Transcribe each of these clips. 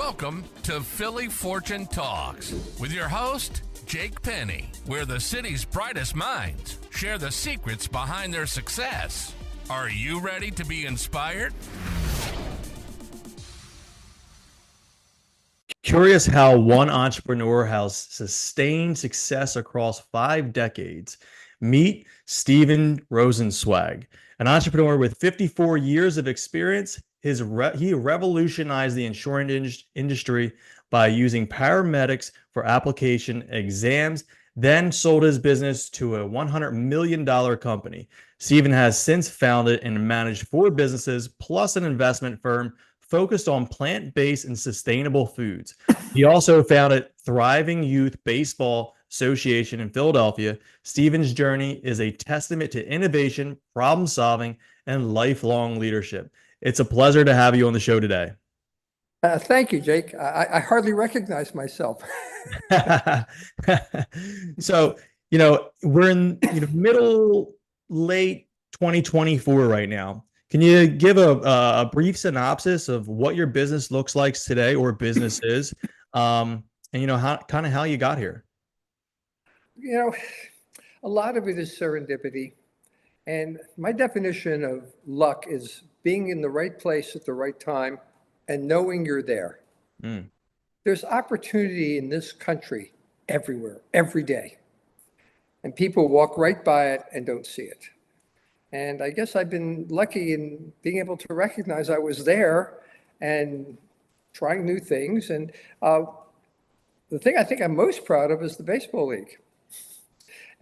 Welcome to Philly Fortune Talks with your host, Jake Penny, where the city's brightest minds share the secrets behind their success. Are you ready to be inspired? Curious how one entrepreneur has sustained success across 5 decades. Meet Stephen Rosenzweig, an entrepreneur with 54 years of experience. He revolutionized the insurance industry by using paramedics for application exams, then sold his business to a $100 million company. Stephen has since founded and managed 4 businesses plus an investment firm focused on plant-based and sustainable foods. He also founded Thriving Youth Baseball Association in Philadelphia. Stephen's journey is a testament to innovation, problem solving, and lifelong leadership. It's a pleasure to have you on the show today. Thank you, Jake. I hardly recognize myself. So, we're in late 2024 right now. Can you give a brief synopsis of what your business looks like today or business is, and how you got here? A lot of it is serendipity. And my definition of luck is being in the right place at the right time and knowing you're there. There's opportunity in this country everywhere, every day. And people walk right by it and don't see it. And I guess I've been lucky in being able to recognize I was there and trying new things. And the thing I think I'm most proud of is the baseball league.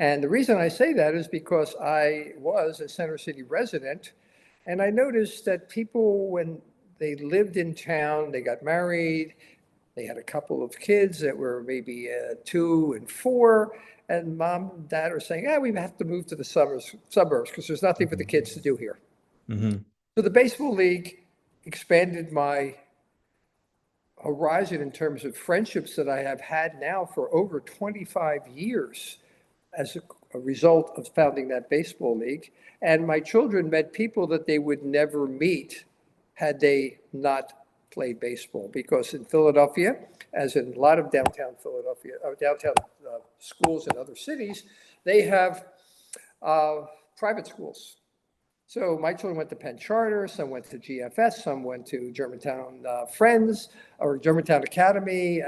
And the reason I say that is because I was a Center City resident, and I noticed that people, when they lived in town, they got married, they had a couple of kids that were maybe 2 and 4, and mom and dad are saying, we have to move to the suburbs because there's nothing for the kids to do here. Mm-hmm. So the baseball league expanded my horizon in terms of friendships that I have had now for over 25 years as a result of founding that baseball league. And my children met people that they would never meet had they not played baseball, because in Philadelphia, as in a lot of downtown Philadelphia, downtown schools in other cities, they have private schools. So my children went to Penn Charter, some went to GFS, some went to Germantown Friends or Germantown Academy,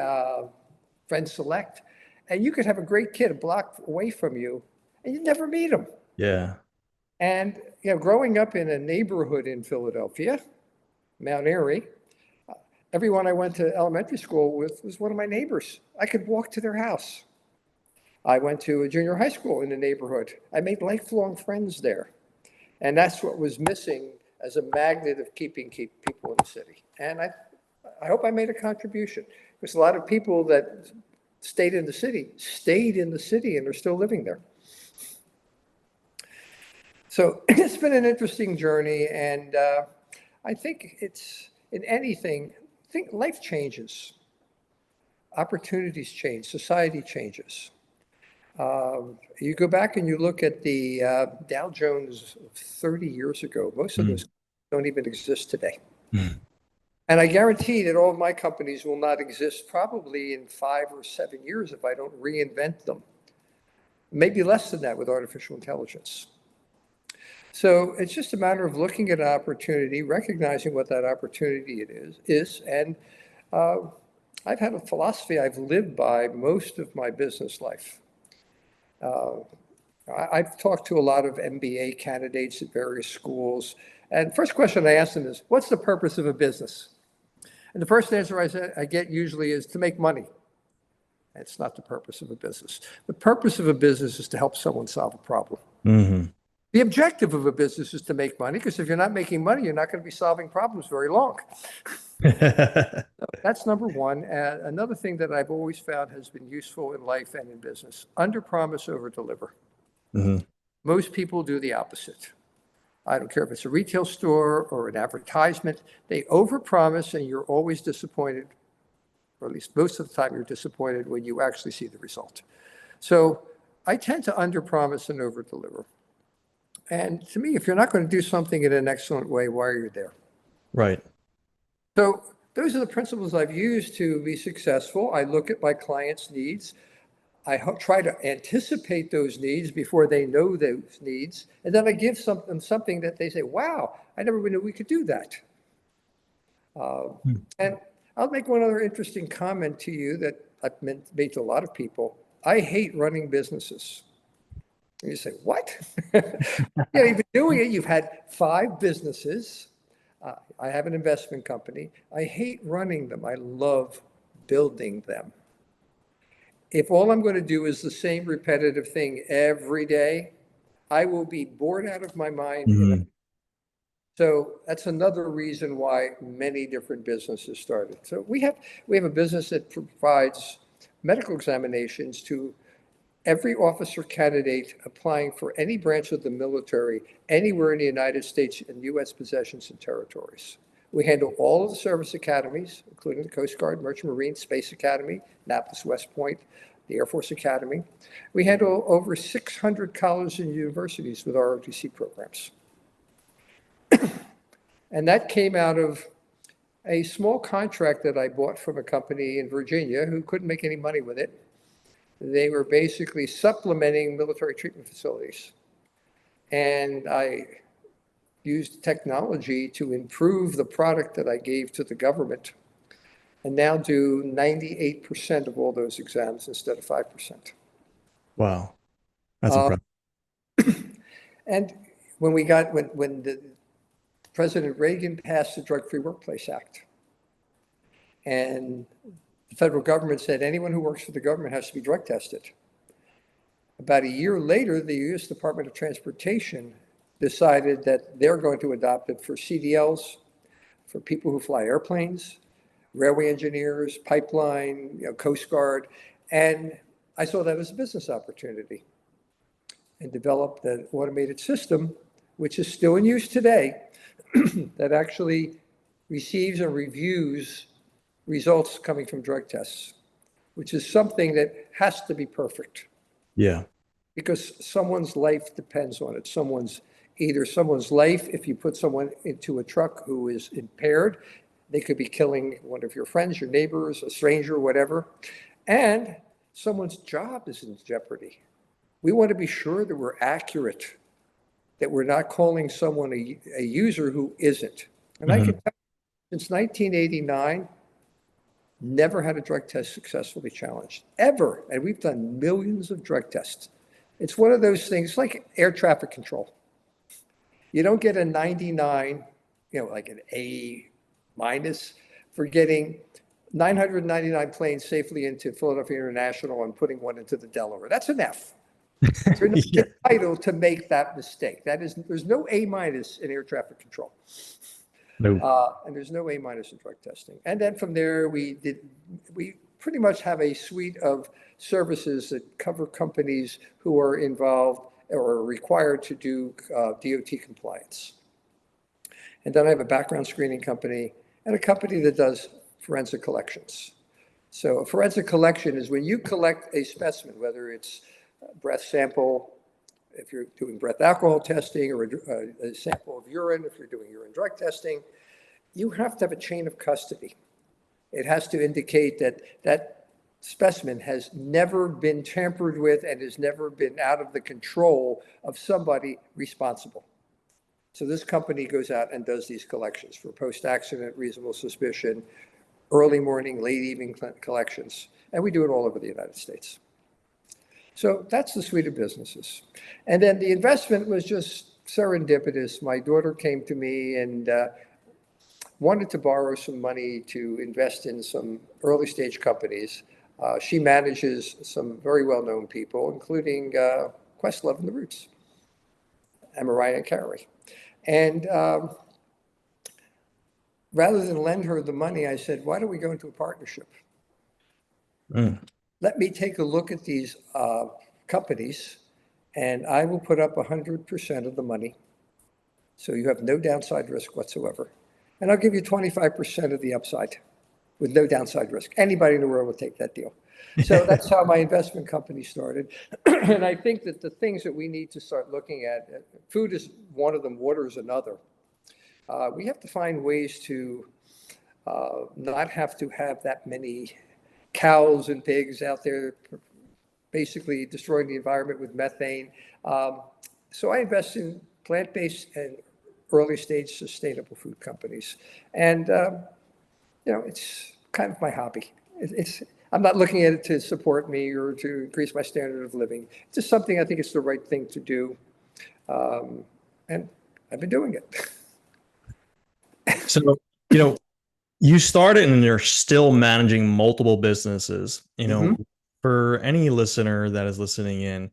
Friends Select. And you could have a great kid a block away from you and you'd never meet him. Yeah. And growing up in a neighborhood in Philadelphia, Mount Airy, everyone I went to elementary school with was one of my neighbors. I could walk to their house. I went to a junior high school in the neighborhood. I made lifelong friends there. And that's what was missing as a magnet of keeping people in the city. And I hope I made a contribution. There's a lot of people that stayed in the city and are still living there. So it's been an interesting journey. And I think it's in anything, I think life changes. Opportunities change, society changes. You go back and you look at the Dow Jones 30 years ago, most of those don't even exist today. And I guarantee that all of my companies will not exist probably in 5 or 7 years if I don't reinvent them. Maybe less than that with artificial intelligence. So it's just a matter of looking at an opportunity, recognizing what that opportunity it is. And I've had a philosophy I've lived by most of my business life. I've talked to a lot of MBA candidates at various schools. And first question I ask them is, what's the purpose of a business? And the first answer I get usually is to make money. It's not the purpose of a business. The purpose of a business is to help someone solve a problem. Mm-hmm. The objective of a business is to make money, because if you're not making money, you're not going to be solving problems very long. So that's number one. Another thing that I've always found has been useful in life and in business: under promise, over deliver. Mm-hmm. Most people do the opposite. I don't care if it's a retail store or an advertisement. They overpromise and you're always disappointed, or at least most of the time you're disappointed when you actually see the result. So I tend to underpromise and overdeliver. And to me, if you're not going to do something in an excellent way, why are you there? Right. So those are the principles I've used to be successful. I look at my clients' needs. I try to anticipate those needs before they know those needs. And then I give them something that they say, wow, I never knew we could do that. And I'll make one other interesting comment to you that I've made to a lot of people. I hate running businesses. And you say, what? You've been doing it. You've had 5 businesses. I have an investment company. I hate running them. I love building them. If all I'm going to do is the same repetitive thing every day, I will be bored out of my mind. So that's another reason why many different businesses started. So we have a business that provides medical examinations to every officer candidate applying for any branch of the military anywhere in the United States and U.S. possessions and territories. We handle all of the service academies, including the Coast Guard, Merchant Marine, Space Academy, Annapolis West Point, the Air Force Academy. We handle over 600 colleges and universities with our ROTC programs. And that came out of a small contract that I bought from a company in Virginia who couldn't make any money with it. They were basically supplementing military treatment facilities. And I used technology to improve the product that I gave to the government and now do 98% of all those exams instead of 5%. Wow. That's impressive. And when the President Reagan passed the Drug-Free Workplace Act, and the federal government said anyone who works for the government has to be drug tested. About a year later, the U.S. Department of Transportation decided that they're going to adopt it for CDLs, for people who fly airplanes, railway engineers, pipeline, Coast Guard. And I saw that as a business opportunity and developed an automated system, which is still in use today, that actually receives and reviews results coming from drug tests, which is something that has to be perfect. Yeah. Because someone's life depends on it. Someone's life, if you put someone into a truck who is impaired, they could be killing one of your friends, your neighbors, a stranger, whatever. And someone's job is in jeopardy. We want to be sure that we're accurate, that we're not calling someone a user who isn't. And I can tell you, since 1989, never had a drug test successfully challenged, ever. And we've done millions of drug tests. It's one of those things like air traffic control. You don't get a 99, like an A- for getting 999 planes safely into Philadelphia International and putting one into the Delaware. That's an F. You're not entitled to make that mistake. There's no A- in air traffic control. No. And there's no A- in drug testing. And then from there, we pretty much have a suite of services that cover companies who are involved or are required to do DOT compliance. And then I have a background screening company and a company that does forensic collections. So a forensic collection is when you collect a specimen, whether it's a breath sample, if you're doing breath alcohol testing, or a sample of urine, if you're doing urine drug testing, you have to have a chain of custody. It has to indicate that that specimen has never been tampered with and has never been out of the control of somebody responsible. So this company goes out and does these collections for post-accident, reasonable suspicion, early morning, late evening collections, and we do it all over the United States. So that's the suite of businesses. And then the investment was just serendipitous. My daughter came to me and wanted to borrow some money to invest in some early stage companies. She manages some very well-known people, including Questlove and the Roots, and Mariah and Carey. And rather than lend her the money, I said, why don't we go into a partnership? Let me take a look at these companies, and I will put up 100% of the money. So you have no downside risk whatsoever. And I'll give you 25% of the upside with no downside risk. Anybody in the world will take that deal. So that's how my investment company started. And I think that the things that we need to start looking at, food is one of them, water is another. We have to find ways to not have to have that many cows and pigs out there basically destroying the environment with methane. So I invest in plant-based and early-stage sustainable food companies. And, it's kind of my hobby. I'm not looking at it to support me or to increase my standard of living. It's just something I think it's the right thing to do. And I've been doing it. So, you started and you're still managing multiple businesses. For any listener that is listening in,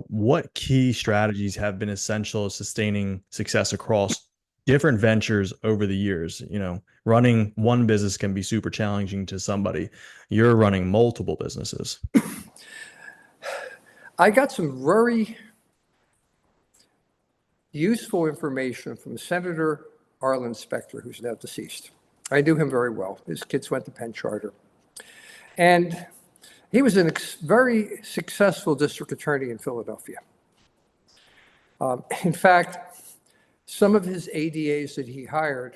what key strategies have been essential to sustaining success across different ventures over the years? Running one business can be super challenging to somebody. You're running multiple businesses. I got some very useful information from Senator Arlen Specter, who's now deceased. I knew him very well. His kids went to Penn Charter. And he was a very successful district attorney in Philadelphia. In fact, some of his ADAs that he hired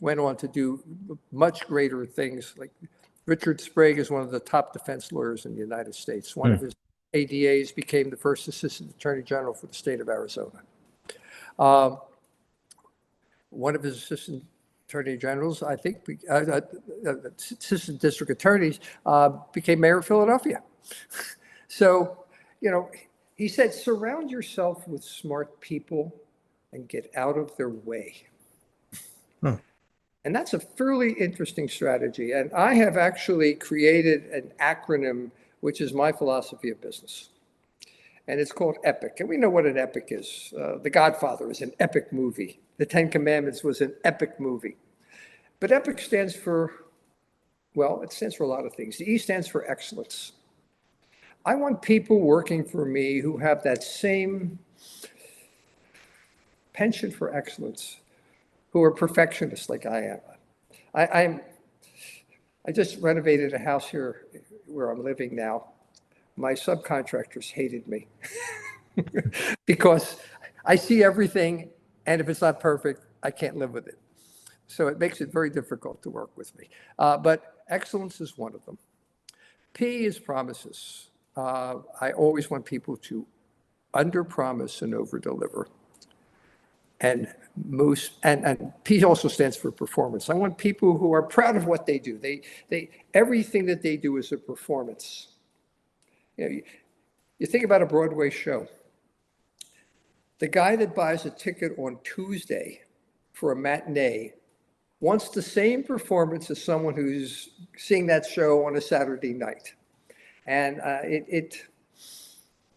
went on to do much greater things. Like Richard Sprague is one of the top defense lawyers in the United States. One of his ADAs became the first assistant attorney general for the state of Arizona. One of his assistant attorney generals, I think, assistant district attorneys, became mayor of Philadelphia. So, he said, surround yourself with smart people and get out of their way. And that's a fairly interesting strategy. And I have actually created an acronym, which is my philosophy of business. And it's called EPIC. And we know what an EPIC is. The Godfather is an epic movie. The Ten Commandments was an epic movie. But EPIC stands for, it stands for a lot of things. The E stands for excellence. I want people working for me who have that same penchant for excellence, who are perfectionists like I am. I just renovated a house here where I'm living now. My subcontractors hated me because I see everything, and if it's not perfect, I can't live with it. So it makes it very difficult to work with me. But excellence is one of them. P is promises. I always want people to underpromise and overdeliver. And P also stands for performance. I want people who are proud of what they do. Everything that they do is a performance. You think about a Broadway show. The guy that buys a ticket on Tuesday for a matinee wants the same performance as someone who's seeing that show on a Saturday night. And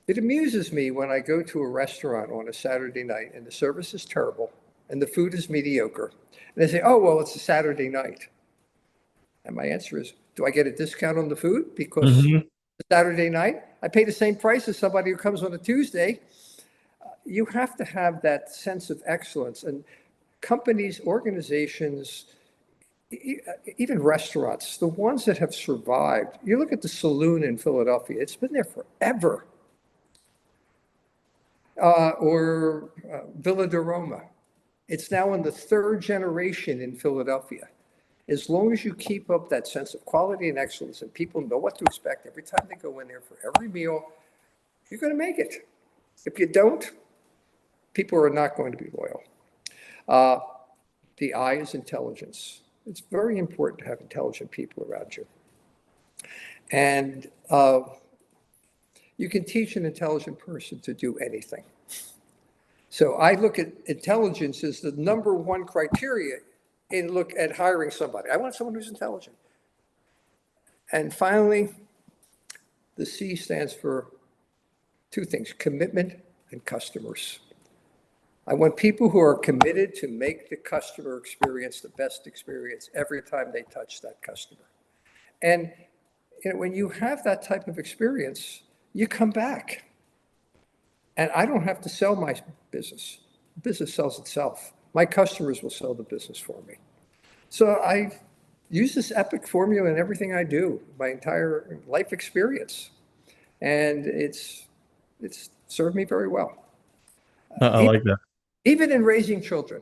it amuses me when I go to a restaurant on a Saturday night and the service is terrible and the food is mediocre. And they say, oh, well, it's a Saturday night. And my answer is, do I get a discount on the food? Because Saturday night, I pay the same price as somebody who comes on a Tuesday. You have to have that sense of excellence. And companies, organizations, even restaurants, the ones that have survived, you look at the Saloon in Philadelphia, it's been there forever. Or Villa de Roma. It's now in the third generation in Philadelphia. As long as you keep up that sense of quality and excellence and people know what to expect every time they go in there for every meal, you're going to make it. If you don't, people are not going to be loyal. The I is intelligence. It's very important to have intelligent people around you. And you can teach an intelligent person to do anything. So I look at intelligence as the number one criteria and look at hiring somebody. I want someone who's intelligent. And finally, the C stands for two things, commitment and customers. I want people who are committed to make the customer experience the best experience every time they touch that customer. And when you have that type of experience, you come back. And I don't have to sell my business. The business sells itself. My customers will sell the business for me. So I use this EPIC formula in everything I do, my entire life experience. And it's served me very well. I like that. Even in raising children.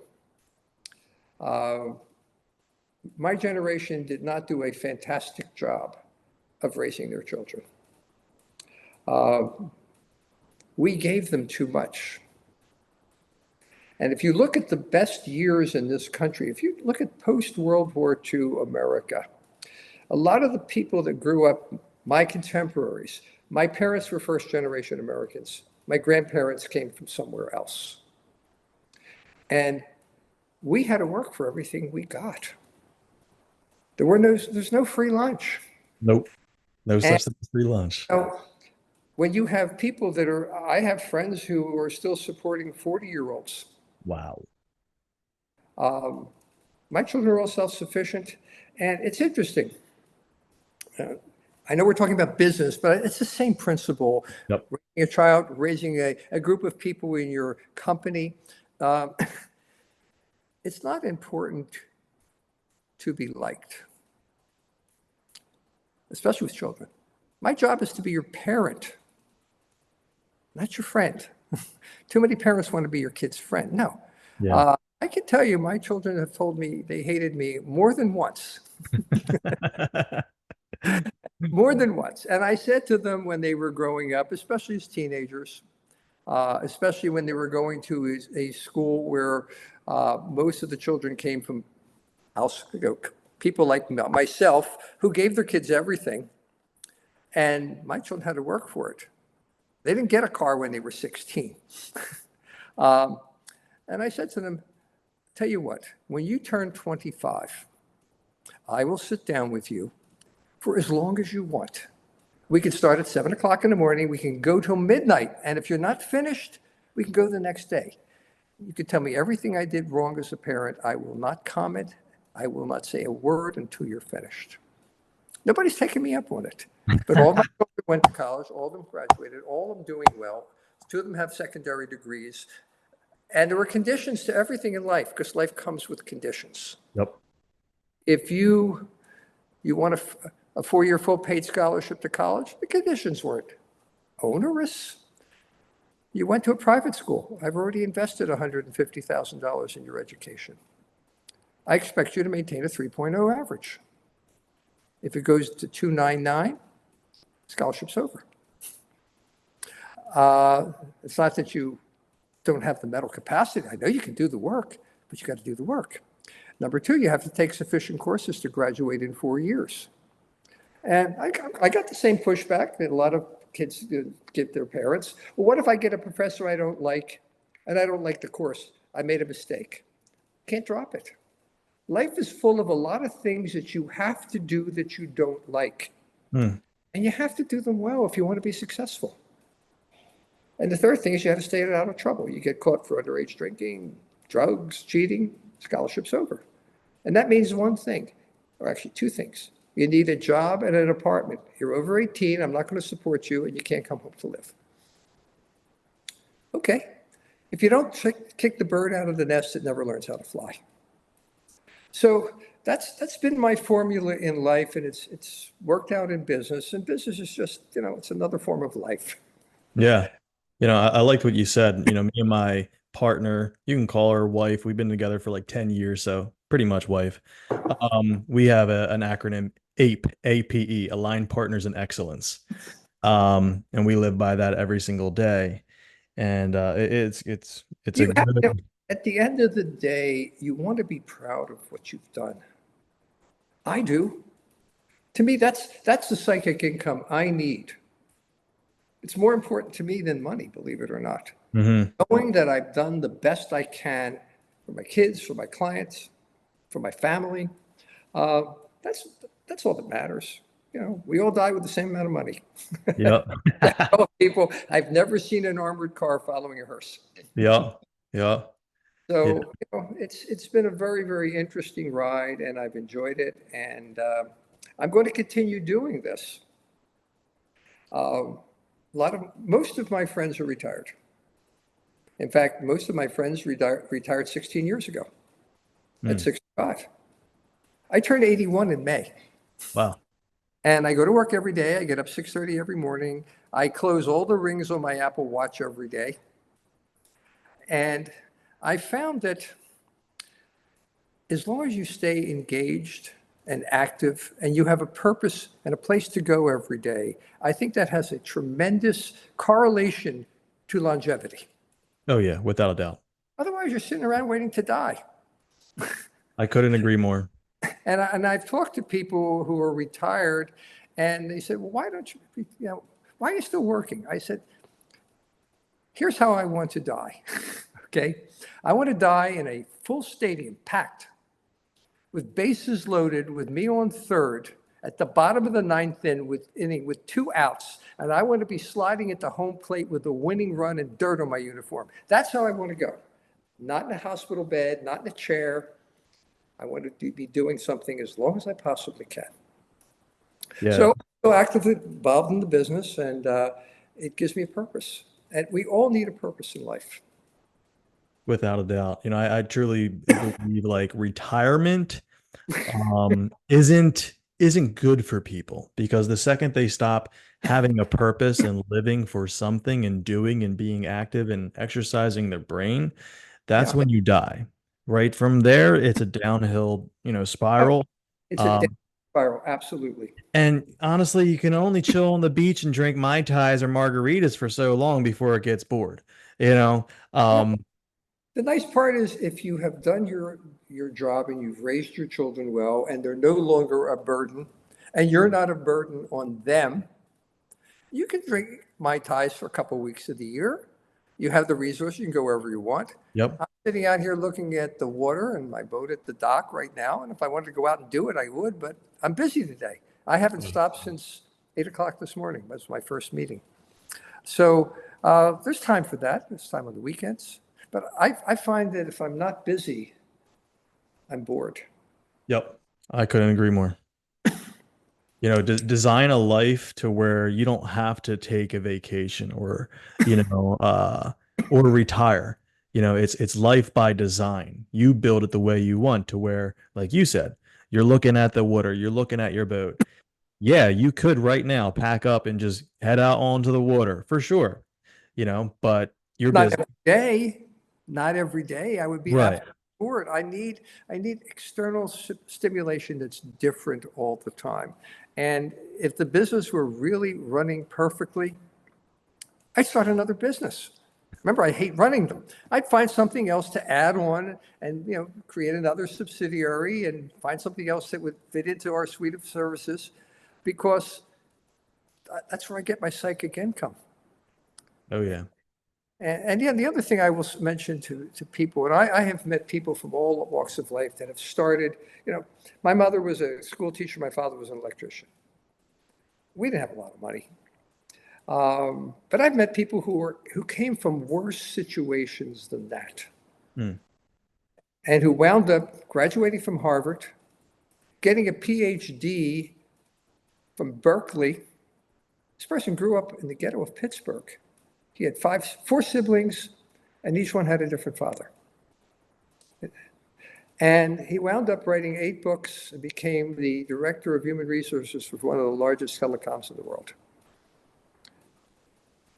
my generation did not do a fantastic job of raising their children. We gave them too much. And if you look at the best years in this country, if you look at post-World War II America, a lot of the people that grew up, my contemporaries, my parents were first-generation Americans. My grandparents came from somewhere else. And we had to work for everything we got. There's no free lunch. Nope. No And such thing as free lunch. so when you have people I have friends who are still supporting 40-year-olds. Wow. My children are all self-sufficient. And it's interesting. I know we're talking about business, but it's the same principle. Yep. Raising a child, raising a group of people in your company. It's not important to be liked, especially with children. My job is to be your parent, not your friend. Too many parents want to be your kid's friend. No. Yeah. I can tell you, my children have told me they hated me more than once. More than once. And I said to them when they were growing up, especially as teenagers, especially when they were going to a school where most of the children came from people like myself who gave their kids everything. And my children had to work for it. They didn't get a car when they were 16. And I said to them, tell you what, when you turn 25, I will sit down with you for as long as you want. We can start at 7 o'clock in the morning. We can go till midnight. And if you're not finished, we can go the next day. You can tell me everything I did wrong as a parent. I will not comment. I will not say a word until you're finished. Nobody's taking me up on it. But all my children went to college. All of them graduated. All of them doing well. 2 of them have secondary degrees. And there were conditions to everything in life because life comes with conditions. Yep. If you want a 4-year full paid scholarship to college, the conditions weren't onerous. You went to a private school. I've already invested $150,000 in your education. I expect you to maintain a 3.0 average. If it goes to 2.99, scholarship's over. It's not that you don't have the mental capacity. I know you can do the work, but you got to do the work. Number 2, you have to take sufficient courses to graduate in 4 years. And I got the same pushback that a lot of kids get their parents. Well, what if I get a professor I don't like, and I don't like the course? I made a mistake. Can't drop it. Life is full of a lot of things that you have to do that you don't like. And you have to do them well if you want to be successful. And the third thing is you have to stay out of trouble. You get caught for underage drinking, drugs, cheating, scholarship's over. And that means one thing, or actually 2 things. You need a job and an apartment. You're over 18, I'm not going to support you, and you can't come home to live. Okay. If you don't kick the bird out of the nest, it never learns how to fly. So that's been my formula in life, and it's worked out in business. And business is just, it's another form of life. Yeah. I liked what you said. Me and my partner, you can call her wife. We've been together for like 10 years, so pretty much wife. We have an acronym APE, APE, Aligned Partners in Excellence. And we live by that every single day. And it's a good. At the end of the day, you want to be proud of what you've done. I do. To me, that's the psychic income I need. It's more important to me than money, believe it or not. Knowing that I've done the best I can for my kids, for my clients, for my family, that's all that matters. We all die with the same amount of money. Yep. I tell people, I've never seen an armored car following a hearse. Yep. Yep. So it's been a very, very interesting ride, and I've enjoyed it. And I'm going to continue doing this. Most of my friends are retired. In fact, most of my friends retired 16 years ago at 65. I turned 81 in May. Wow. And I go to work every day. I get up 6:30 every morning. I close all the rings on my Apple Watch every day. And I found that as long as you stay engaged and active and you have a purpose and a place to go every day, I think that has a tremendous correlation to longevity. Oh yeah, without a doubt. Otherwise, you're sitting around waiting to die. I couldn't agree more. And I've talked to people who are retired, and they said, "Well, why don't why are you still working?" I said, "Here's how I want to die." Okay, I want to die in a full stadium, packed, with bases loaded, with me on third, at the bottom of the ninth inning with 2 outs, and I want to be sliding at the home plate with a winning run and dirt on my uniform. That's how I want to go. Not in a hospital bed, not in a chair. I want to be doing something as long as I possibly can. Yeah, So I'm actively involved in the business, and it gives me a purpose. And we all need a purpose in life. without a doubt. I truly believe like retirement isn't good for people, because the second they stop having a purpose and living for something and doing and being active and exercising their brain, that's Yeah. when you die. Right from there, it's a downhill, spiral. It's a Um, spiral, absolutely. and honestly, you can only chill on the beach and drink Mai Tais or margaritas for so long before it gets bored. You know, Well, um, the nice part is if you have done your job and you've raised your children well, and they're no longer a burden, and you're not a burden on them, you can drink Mai Tais for a couple of weeks of the year. You have the resources, you can go wherever you want. yep. I'm sitting out here looking at the water and my boat at the dock right now, and if I wanted to go out and do it, I would, but I'm busy today. I haven't stopped since 8 o'clock this morning. That's my first meeting. So there's time for that. There's time on the weekends. But I find that if I'm not busy, I'm bored. Yep. I couldn't agree more. Design a life to where you don't have to take a vacation or retire. It's life by design. You build it the way you want, to where, like you said, you're looking at the water, you're looking at your boat. Yeah, you could right now pack up and just head out onto the water for sure, but you're Not busy. every day. Not every day. I would be Right. absolutely bored. I need external stimulation that's different all the time. And if the business were really running perfectly, I'd start another business. Remember, I hate running them. I'd find something else to add on and create another subsidiary and find something else that would fit into our suite of services, because that's where I get my psychic income. Oh yeah. And yeah, the other thing I will mention to people, and I have met people from all walks of life that have started, my mother was a school teacher, my father was an electrician. We didn't have a lot of money. But I've met people who came from worse situations than that. And who wound up graduating from Harvard, getting a PhD from Berkeley. This person grew up in the ghetto of Pittsburgh. He had four siblings, and each one had a different father. And he wound up writing 8 books and became the director of human resources for one of the largest telecoms in the world.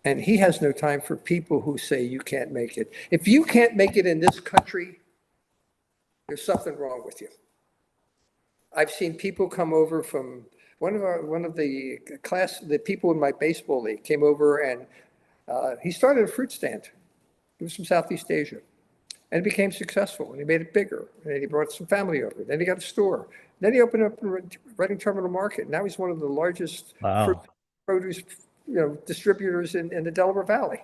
And he has no time for people who say you can't make it. If you can't make it in this country, there's something wrong with you. I've seen people come over from one of the people in my baseball league came over, and he started a fruit stand. He was from Southeast Asia, and it became successful, and he made it bigger, and then he brought some family over. Then he got a store. Then he opened up a Reading Terminal Market. Now he's one of the largest fruit produce distributors in the Delaware Valley.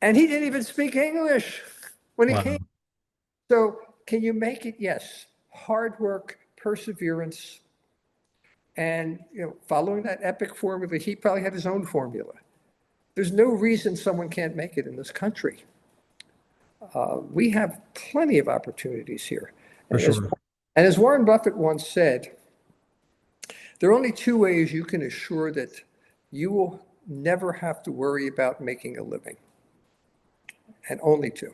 And he didn't even speak English when he came. So can you make it? Yes. Hard work, perseverance, and following that epic formula. He probably had his own formula. There's no reason someone can't make it in this country. We have plenty of opportunities here. For sure. And as Warren Buffett once said, there are only 2 ways you can assure that you will never have to worry about making a living. And only 2.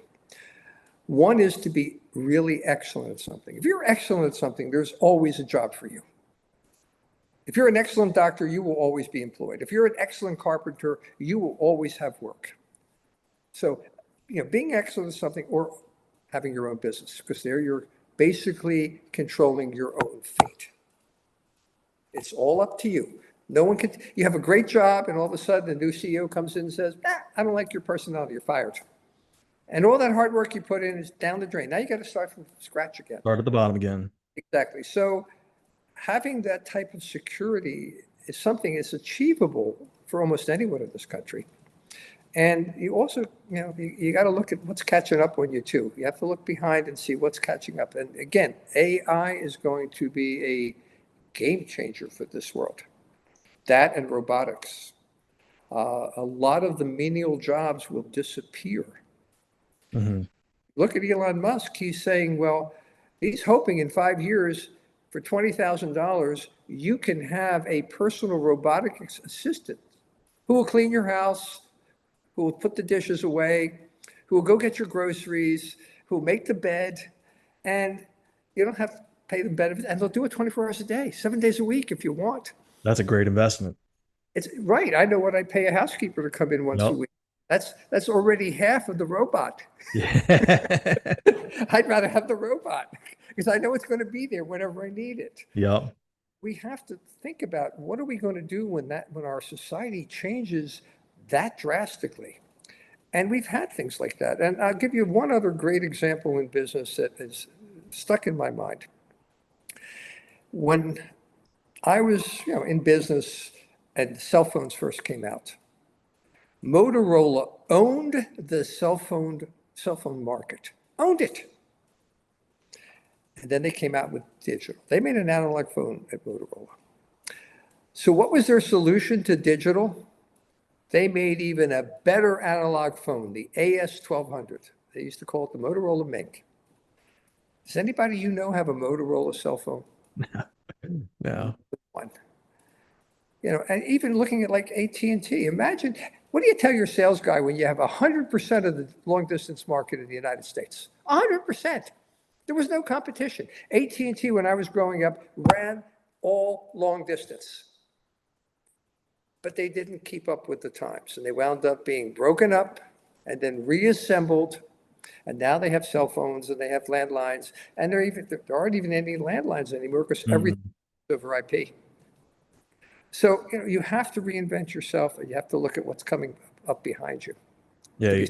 One is to be really excellent at something. If you're excellent at something, there's always a job for you. If you're an excellent doctor, you will always be employed. If you're an excellent carpenter, you will always have work. So, being excellent at something, or having your own business, because there you're basically controlling your own fate. It's all up to you. No one can, you have a great job and all of a sudden a new CEO comes in and says, I don't like your personality, you're fired. And all that hard work you put in is down the drain. Now you got to start from scratch again. Start at the bottom again. Exactly. So having that type of security is something that's achievable for almost anyone in this country. And you also, you got to look at what's catching up on you too. You have to look behind and see what's catching up. And again, AI is going to be a game changer for this world. That and robotics. A lot of the menial jobs will disappear. Mm-hmm. Look at Elon Musk. He's saying, well, he's hoping in 5 years for $20,000, you can have a personal robotic assistant who will clean your house, who will put the dishes away, who will go get your groceries, who will make the bed, and you don't have to pay them benefits, and they'll do it 24 hours a day, 7 days a week if you want. That's a great investment. It's right. I know what I pay a housekeeper to come in once a week. That's already half of the robot. Yeah. I'd rather have the robot because I know it's going to be there whenever I need it. Yep. We have to think about what are we going to do when our society changes that drastically. And we've had things like that. And I'll give you one other great example in business that is stuck in my mind. When I was, in business and cell phones first came out, Motorola owned the cell phone market, owned it. And then they came out with digital. They made an analog phone at Motorola. So what was their solution to digital? They made even a better analog phone, the AS1200. They used to call it the Motorola Mink. Does anybody you know have a Motorola cell phone? No. One. And even looking at like AT&T, imagine, what do you tell your sales guy when you have 100% of the long distance market in the United States? 100%. There was no competition. AT&T, when I was growing up, ran all long distance. But they didn't keep up with the times. And they wound up being broken up and then reassembled. And now they have cell phones and they have landlines. And there aren't even any landlines anymore because everything's over IP. So, you have to reinvent yourself and you have to look at what's coming up behind you. Yeah,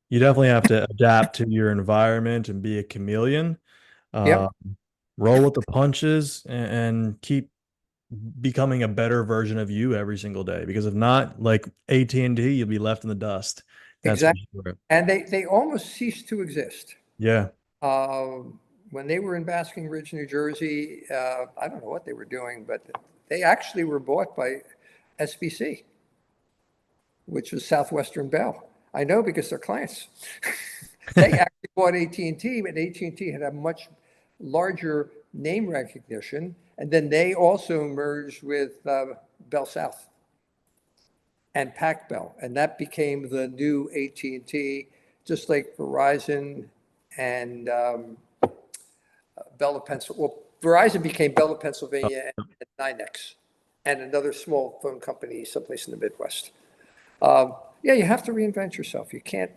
you definitely have to adapt to your environment and be a chameleon. Yep. Roll with the punches and keep becoming a better version of you every single day. Because if not, like AT&T, you'll be left in the dust. That's exactly. Sure. And they almost ceased to exist. Yeah. When they were in Basking Ridge, New Jersey, I don't know what they were doing, but they actually were bought by SBC, which was Southwestern Bell. I know because they're clients. They actually bought AT&T, but AT&T had a much larger name recognition. And then they also merged with Bell South and Pac Bell. And that became the new AT&T, just like Verizon and Bell of Pennsylvania. Well, Verizon became Bell of Pennsylvania and NYNEX, and another small phone company someplace in the Midwest. You have to reinvent yourself. You can't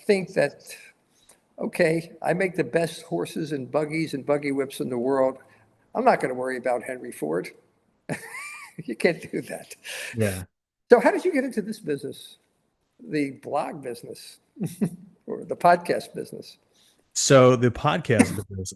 think that, okay, I make the best horses and buggies and buggy whips in the world. I'm not going to worry about Henry Ford. You can't do that. Yeah. So how did you get into this business, the blog business or the podcast business? So the podcast business,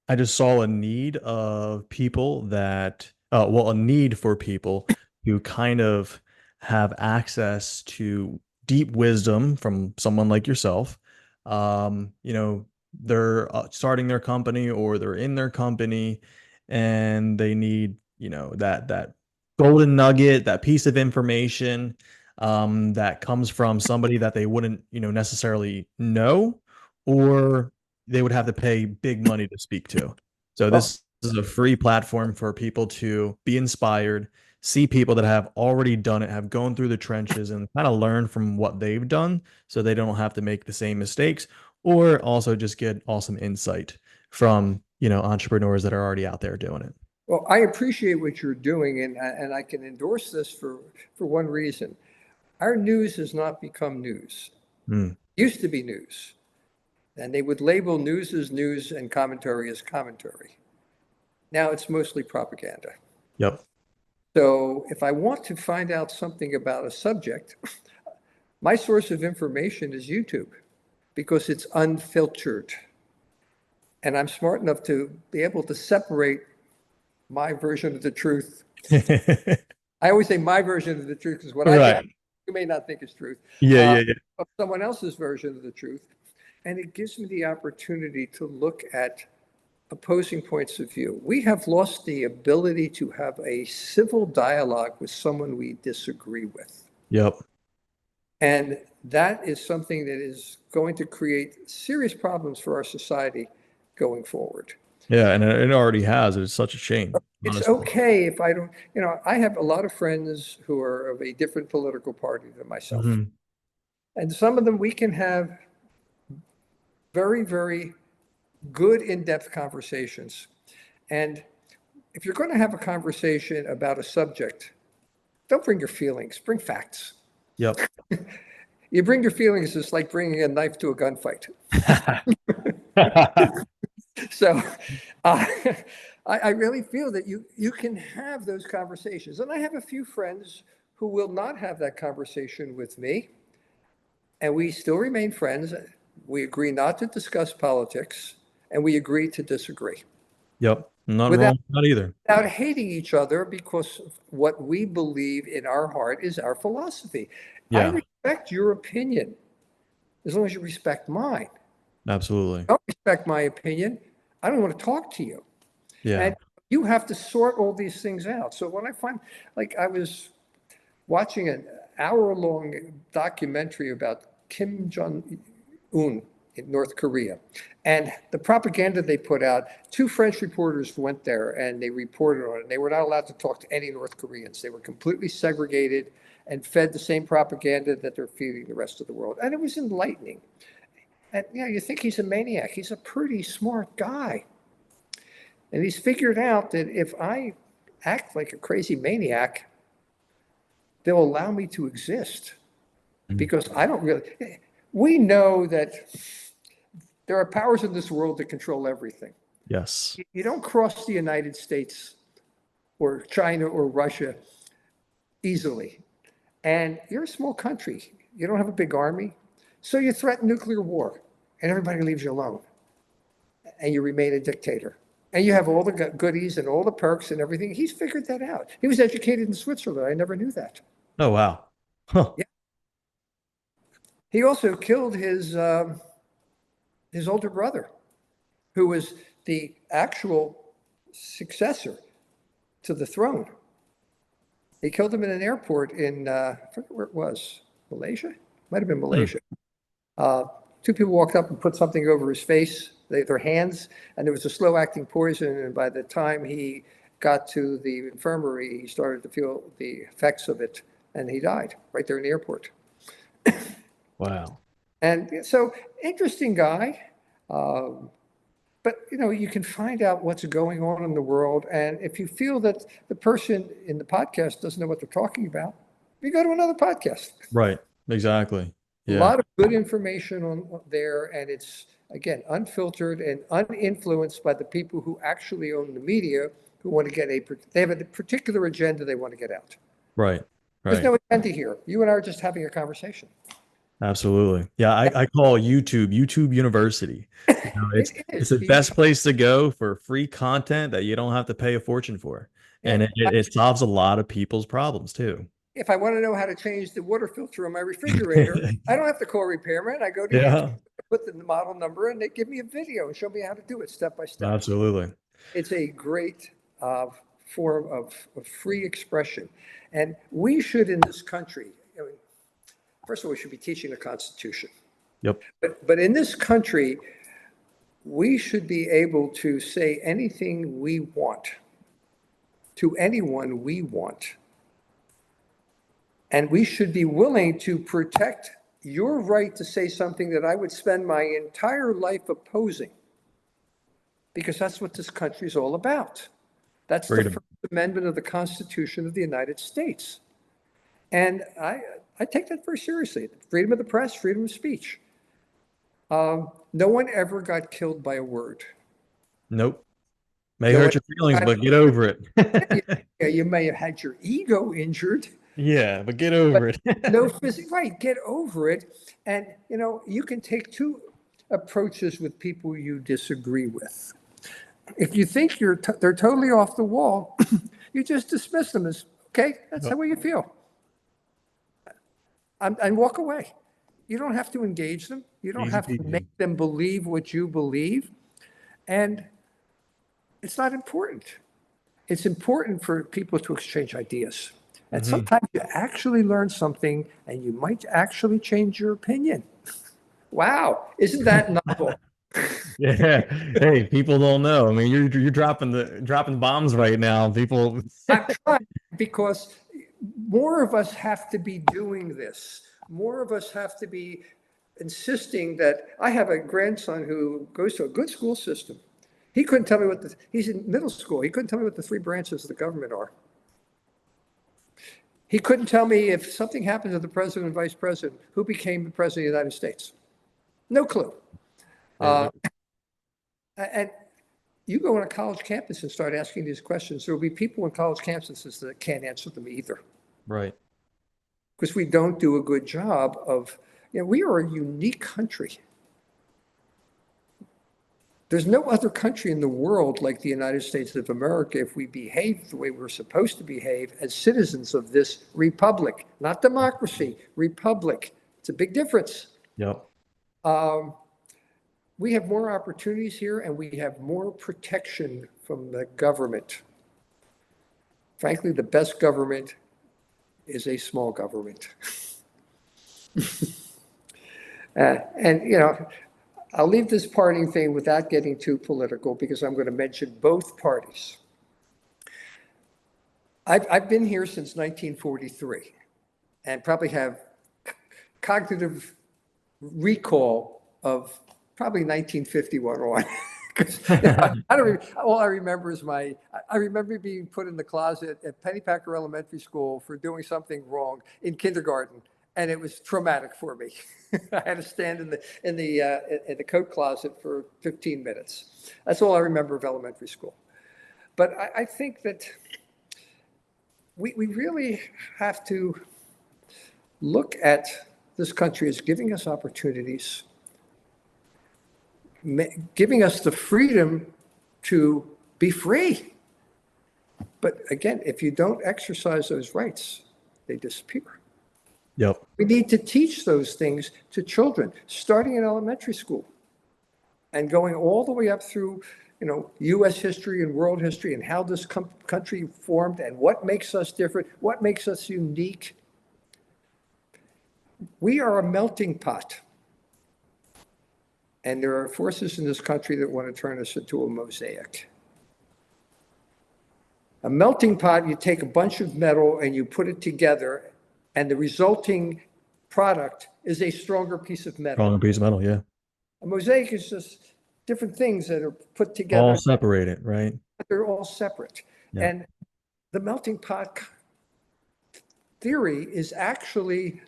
I just saw a need of people that, a need for people who kind of have access to deep wisdom from someone like yourself. They're starting their company or they're in their company and they need, that golden nugget, that piece of information, that comes from somebody that they wouldn't, necessarily know, or they would have to pay big money to speak to. So this is a free platform for people to be inspired, see people that have already done it, have gone through the trenches and kind of learn from what they've done so they don't have to make the same mistakes, or also just get awesome insight from, entrepreneurs that are already out there doing it. Well, I appreciate what you're doing, and I can endorse this for one reason. Our news has not become news. It used to be news. And they would label news as news and commentary as commentary. Now it's mostly propaganda. Yep. So if I want to find out something about a subject, my source of information is YouTube because it's unfiltered. And I'm smart enough to be able to separate my version of the truth. I always say my version of the truth because what I Right. think you may not think is truth. Yeah. Of someone else's version of the truth. And it gives me the opportunity to look at opposing points of view. We have lost the ability to have a civil dialogue with someone we disagree with. Yep. And that is something that is going to create serious problems for our society going forward. Yeah, and it already has. It's such a shame. It's Honestly. okay if I don't, I have a lot of friends who are of a different political party than myself. Mhm. And some of them we can have very, very good in-depth conversations. And if you're going to have a conversation about a subject, don't bring your feelings, bring facts. Yep. You bring your feelings, it's like bringing a knife to a gunfight. So I really feel that you can have those conversations. And I have a few friends who will not have that conversation with me. And we still remain friends. We agree not to discuss politics, and we agree to disagree. Yep. Not Without, wrong. Not either. without hating each other, because what we believe in our heart is our philosophy. I Yeah. respect your opinion as long as you respect mine. Absolutely. Don't respect my opinion, I don't want to talk to you. Yeah. And you have to sort all these things out. So when I find, like, I was watching an hour-long documentary about Kim Jong-un in North Korea. And the propaganda they put out, two French reporters went there and they reported on it. They were not allowed to talk to any North Koreans. They were completely segregated and fed the same propaganda that they're feeding the rest of the world. And it was enlightening. And you think he's a maniac. He's a pretty smart guy. And he's figured out that if I act like a crazy maniac, they'll allow me to exist because I don't really. We know that there are powers in this world that control everything. Yes. You don't cross the United States or China or Russia easily. And you're a small country. You don't have a big army. So you threaten nuclear war and everybody leaves you alone. And you remain a dictator. And you have all the goodies and all the perks and everything. He's figured that out. He was educated in Switzerland. I never knew that. Oh, wow. Huh. Yeah. He also killed his older brother, who was the actual successor to the throne. He killed him in an airport in, I forget where it was, Malaysia? Might have been Malaysia. Two people walked up and put something over his face, their hands, and there was a slow-acting poison. And by the time he got to the infirmary, he started to feel the effects of it, and he died right there in the airport. Wow. And so, interesting guy. But, you can find out what's going on in the world. And if you feel that the person in the podcast doesn't know what they're talking about, you go to another podcast. Right. Exactly. Yeah. A lot of good information on there. And it's, again, unfiltered and uninfluenced by the people who actually own the media, who want to they have a particular agenda they want to get out. Right. There's Right. no agenda here. You and I are just having a conversation. Absolutely. Yeah. I call YouTube University. It's the best place to go for free content that you don't have to pay a fortune for. And it solves a lot of people's problems too. If I want to know how to change the water filter on my refrigerator, I don't have to call a repairman. I go to YouTube, put the model number, and they give me a video and show me how to do it step by step. Absolutely. It's a great form of free expression. And we should, in this country, first of all, we should be teaching the Constitution. Yep. But in this country, we should be able to say anything we want to anyone we want. And we should be willing to protect your right to say something that I would spend my entire life opposing, because that's what this country is all about. That's the First Amendment of the Constitution of the United States. And I take that very seriously. Freedom of the press, freedom of speech. No one ever got killed by a word. Nope. May No one hurt your feelings, got, but get over it. yeah, you may have had your ego injured, Yeah, but get but over it. no physical, right, get over it. And, you can take two approaches with people you disagree with. If you think they're totally off the wall, you just dismiss them as, okay, that's Yep. how you feel. And walk away. You don't have to engage them. You don't Easy have to peasy. make them believe what you believe. And it's not important. It's important for people to exchange ideas. And sometimes you actually learn something and you might actually change your opinion. Wow, isn't that novel? Yeah. Hey, people don't know. I mean, you're dropping bombs right now. People. I'm trying because more of us have to be doing this. More of us have to be insisting that I have a grandson who goes to a good school system. He couldn't tell me he's in middle school. He couldn't tell me what the three branches of the government are. He couldn't tell me if something happened to the president and vice president, who became the president of the United States. No clue. And you go on a college campus and start asking these questions, there will be people in college campuses that can't answer them either. Right. Because we don't do a good job of, we are a unique country. There's no other country in the world like the United States of America if we behave the way we're supposed to behave as citizens of this republic, not democracy, republic. It's a big difference. Yep. We have more opportunities here and we have more protection from the government. Frankly, the best government is a small government. And, I'll leave this parting thing without getting too political because I'm going to mention both parties. I've been here since 1943 and probably have cognitive recall of probably 1951 on. All I remember is I remember being put in the closet at Pennypacker Elementary School for doing something wrong in kindergarten. And it was traumatic for me. I had to stand in the coat closet for 15 minutes. That's all I remember of elementary school. But I think that we really have to look at this country as giving us opportunities, giving us the freedom to be free. But again, if you don't exercise those rights, they disappear. Yep. We need to teach those things to children, starting in elementary school and going all the way up through, U.S. history and world history and how this country formed and what makes us different, what makes us unique. We are a melting pot. And there are forces in this country that want to turn us into a mosaic. A melting pot, you take a bunch of metal and you put it together, and the resulting product is a stronger piece of metal. Stronger piece of metal, yeah. A mosaic is just different things that are put together. All separated, right? They're all separate. Yeah. And the melting pot theory is actually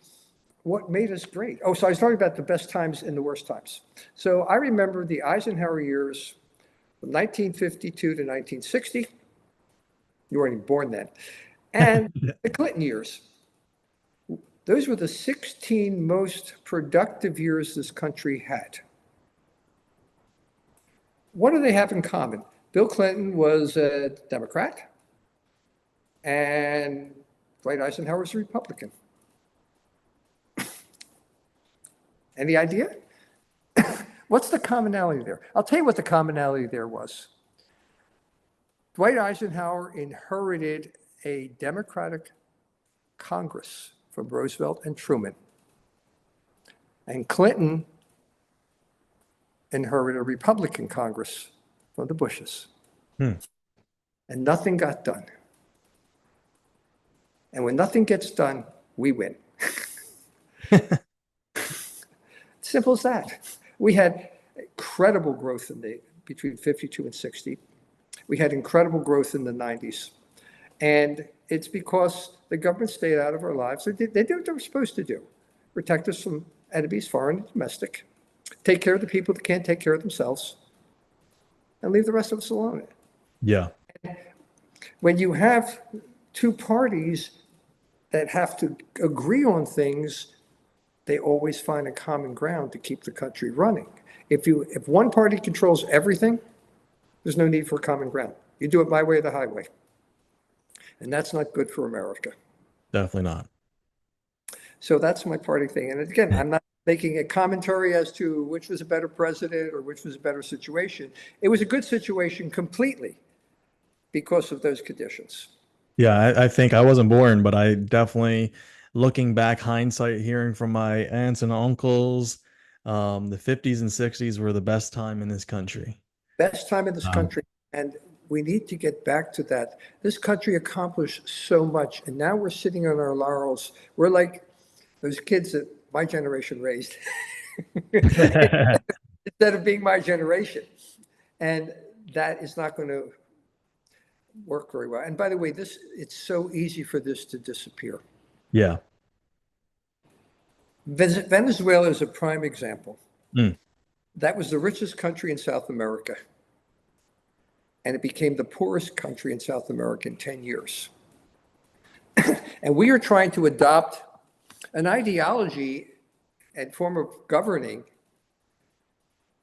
what made us great. Oh, so I was talking about the best times and the worst times. So I remember the Eisenhower years from 1952 to 1960. You weren't even born then. And the Clinton years. Those were the 16 most productive years this country had. What do they have in common? Bill Clinton was a Democrat, and Dwight Eisenhower was a Republican. Any idea? What's the commonality there? I'll tell you what the commonality there was. Dwight Eisenhower inherited a Democratic Congress from Roosevelt and Truman. And Clinton inherited a Republican Congress from the Bushes. And nothing got done. And when nothing gets done, we win. Simple as that. We had incredible growth between 52 and 60. We had incredible growth in the 90s. And it's because the government stayed out of our lives. They did what they were supposed to do. Protect us from enemies, foreign and domestic. take care of the people that can't take care of themselves, and leave the rest of us alone. Yeah. When you have two parties that have to agree on things, they always find a common ground to keep the country running. If one party controls everything, there's no need for common ground. You do it my way or the highway. And that's not good for America. Definitely not. So that's my party thing. And again, I'm not making a commentary as to which was a better president or which was a better situation. It was a good situation completely because of those conditions. Yeah, I think I wasn't born, but I definitely, looking back, hindsight, hearing from my aunts and uncles, the 50s and 60s were the best time in this country. Best time in this country. And we need to get back to that. This country accomplished so much, and now we're sitting on our laurels. We're like those kids that my generation raised instead of being my generation. And that is not going to work very well. And by the way, it's so easy for this to disappear. Yeah. Venezuela is a prime example. Mm. That was the richest country in South America. And it became the poorest country in South America in 10 years. And we are trying to adopt an ideology and form of governing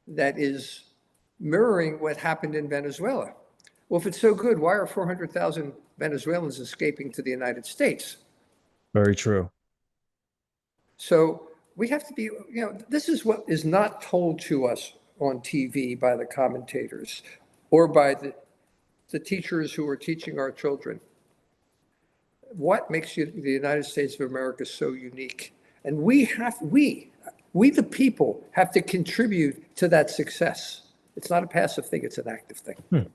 that is mirroring what happened in Venezuela. Well, if it's so good, why are 400,000 Venezuelans escaping to the United States? Very true. So we have to be, this is what is not told to us on TV by the commentators or by the teachers who are teaching our children. What makes the United States of America so unique? And we the people have to contribute to that success. It's not a passive thing, it's an active thing.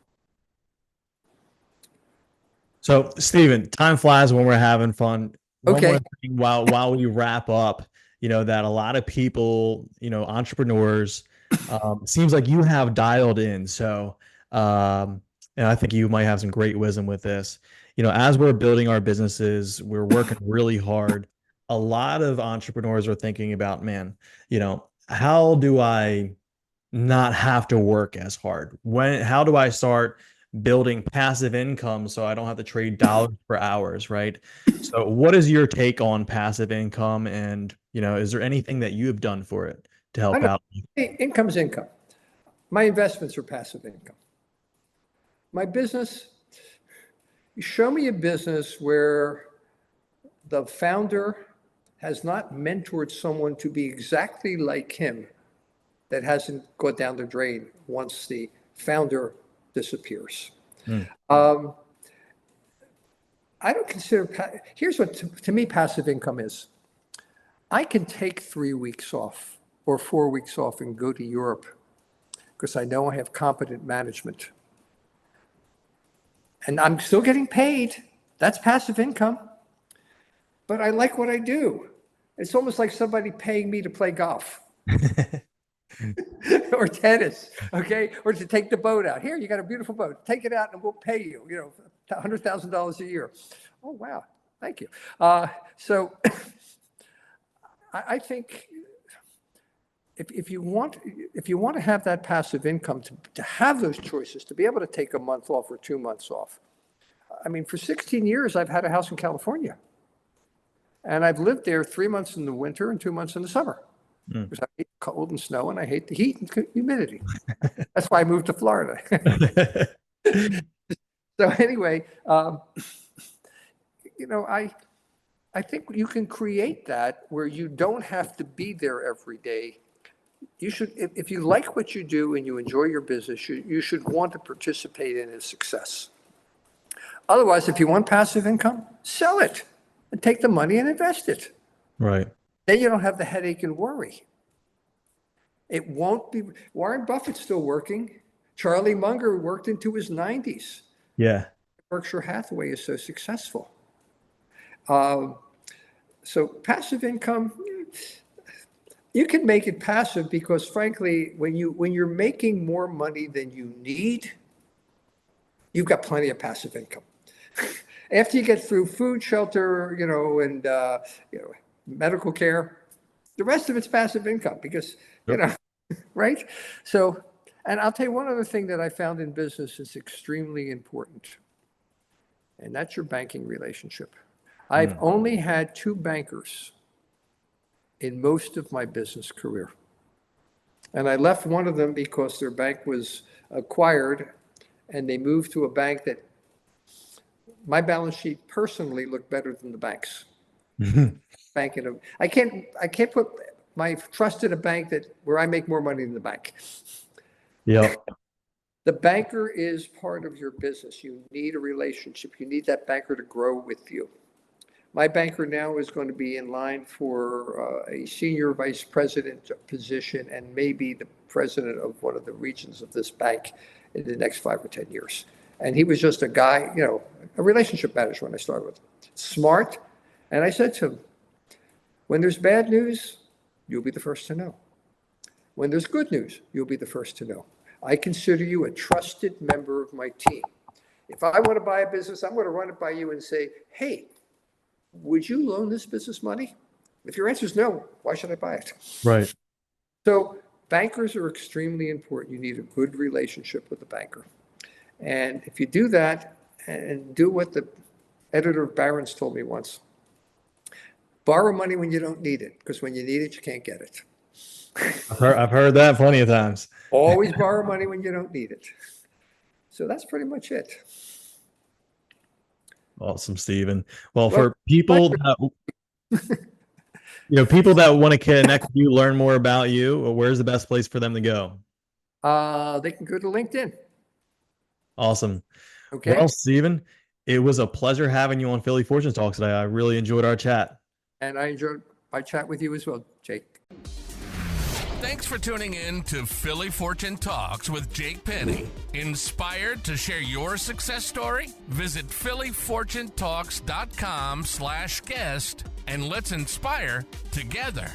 So, Stephen, time flies when we're having fun. Okay. One more thing while we wrap up, that a lot of people, entrepreneurs, seems like you have dialed in. So, and I think you might have some great wisdom with this. As we're building our businesses, we're working really hard. A lot of entrepreneurs are thinking about, man, how do I not have to work as hard? How do I start building passive income so I don't have to trade dollars for hours, right? So what is your take on passive income? And, is there anything that you have done for it to help out? Income's income. My investments are passive income. My business, you show me a business where the founder has not mentored someone to be exactly like him that hasn't gone down the drain once the founder disappears. I don't consider, here's what to me passive income is. I can take 3 weeks off or 4 weeks off and go to Europe because I know I have competent management. And I'm still getting paid. That's passive income. But I like what I do. It's almost like somebody paying me to play golf. Or tennis, okay? Or to take the boat out. Here, you got a beautiful boat. Take it out and we'll pay you, $100,000 a year. Oh, wow. Thank you. So I think if you want to have that passive income, to have those choices, to be able to take a month off or 2 months off. I mean, for 16 years, I've had a house in California. And I've lived there 3 months in the winter and 2 months in the summer. Because I hate cold and snow and I hate the heat and humidity. That's why I moved to Florida. So anyway, I think you can create that where you don't have to be there every day. You should, if you like what you do and you enjoy your business, you should want to participate in its success. Otherwise, if you want passive income, sell it and take the money and invest it. Right. Then you don't have the headache and worry. It won't be. Warren Buffett's still working. Charlie Munger worked into his 90s. Yeah. Berkshire Hathaway is so successful. So passive income, you can make it passive because, frankly, when you're making more money than you need, you've got plenty of passive income. After you get through food, shelter, and medical care, the rest of it's passive income because, right? So, and I'll tell you one other thing that I found in business is extremely important, and that's your banking relationship. I've only had 2 bankers in most of my business career. And I left one of them because their bank was acquired and they moved to a bank that my balance sheet personally looked better than the bank's. I can't put my trust in a bank where I make more money than the bank. Yep. The banker is part of your business. You need a relationship. You need that banker to grow with you. My banker now is going to be in line for a senior vice president position and maybe the president of one of the regions of this bank in the next 5 or 10 years. And he was just a guy, a relationship manager when I started with him. Smart. And I said to him, when there's bad news, you'll be the first to know. When there's good news, you'll be the first to know. I consider you a trusted member of my team. If I want to buy a business, I'm going to run it by you and say, hey, would you loan this business money? If your answer is no, why should I buy it? Right. So bankers are extremely important. You need a good relationship with the banker. And if you do that and do what the editor of Barron's told me once, borrow money when you don't need it, because when you need it, you can't get it. I've heard that plenty of times. Always borrow money when you don't need it. So that's pretty much it. Awesome, Stephen. Well, for people that, people that want to connect with you, learn more about you, where's the best place for them to go? They can go to LinkedIn. Awesome. Okay. Well, Stephen, it was a pleasure having you on Philly Fortune Talks today. I really enjoyed our chat. And I enjoyed my chat with you as well, Jake. Thanks for tuning in to Philly Fortune Talks with Jake Penny. Inspired to share your success story? Visit phillyfortunetalks.com/guest and let's inspire together.